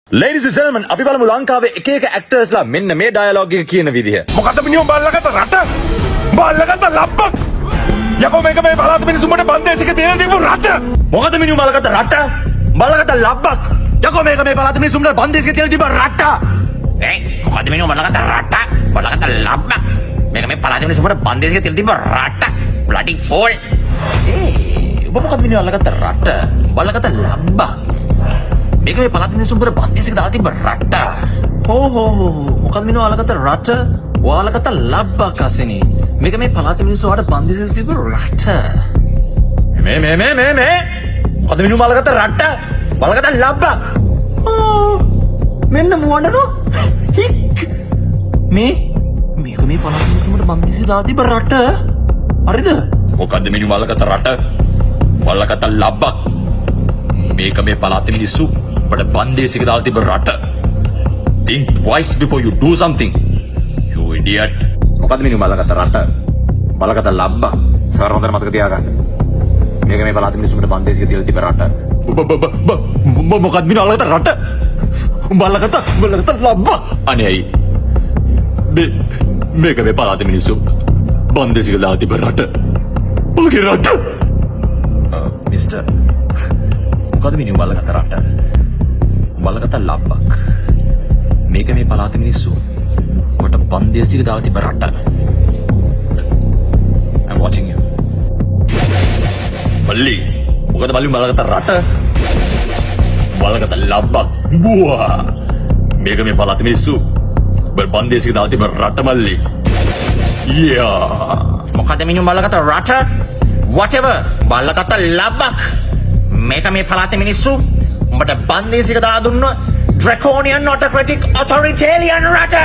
Ladies and gentlemen, අපි බලමු ලංකාවේ එක එක ඇක්ටර්ස්ලා මෙන්න මේ ඩයලොග් එක කියන විදිහ. මොකද මිනිහෝ බල්ලකට රට බල්ලකට ලබ්බක් යකෝ මේක මේ පළාත මිනිස්සුන්ට බන්දේසික තියෙන දීපු රට මොකද මිනිහු බලකට රට බලකට ලබ්බක් යකෝ මේක මේ පළාත මිනිස්සුන්ට බන්දේසික තියලා තිබ්බ රට. මොකද මිනිහෝ බලකට රට බලකට ලබ්බක් මේක මේ පළාත මිනිස්සුන්ට බන්දේසික තියලා තිබ්බ රට bloody fool. ඔබ මොකද මිනිහු බලකට රට බලකට ලබ්බක් මේක මේ පළාත මිනිස්සුන්ට බන්දේසික දාලා තිබ්බ රට. මොකද මිනිහු බලකට රට ඔයාලකට ලබ්බක් අසෙනි මේක මේ පළාත මිනිස්සුන්ට බන්දේසික තිබ්බ රට. මේ මොකද මිනිහු බලකට රට බලකට ලබ්බක්. මෙන්න මුවන්ඩනෝ හික් මේක මේ පළාත මිනිස්සුන්ට බන්දේසික දාලා තිබ්බ රට. හරිද? මොකද මිනිහෝ බල්ලකට රට බල්ලකට ලබ්බක් මේක මේ පළාත මිනිස්සු අපට බන්දේසික දාලා තිබ්බ රට. Think twice before you do something, you idiot. මොකද මිනිහු බලකට රට බලකට ලබ්බක්. සර් හොඳට මතක තියාගන්න. මේක මේ පළාත මිනිස්සුන්ට බන්දේසික තියලා තිබ්බ රට. මොකද මිනිහෝ බලකට රට බලකට ලබ්බක්. අනේ අයි මේක මේ පළාත මිනිස්සු බන්දේසික දාලා තිබ්බ රට. ඔගේ රට මිස්ටර් මොකද මිනිහු බලකට රට බලකට ලබ්බක් මේක මේ පළාත මිනිස්සු ඔබට බන්දේසික දාලා තිබ්බ රට. I'm watching you. මල්ලි මොකද මල්ලි බලකට රට බලකට ලබ්බක් බුවා මේක මේ පළාත මිනිස්සු ඔබට බන්දේසික දාලා තිබ්බ රට මල්ලි. මොකද මිනිහෝ බලකට රට whatever බලකට ලබ්බක් මේක මේ පළාත මිනිස්සු උඹට බන්දේසික දාලා දුන්න draconian autocratic authoritarian රට.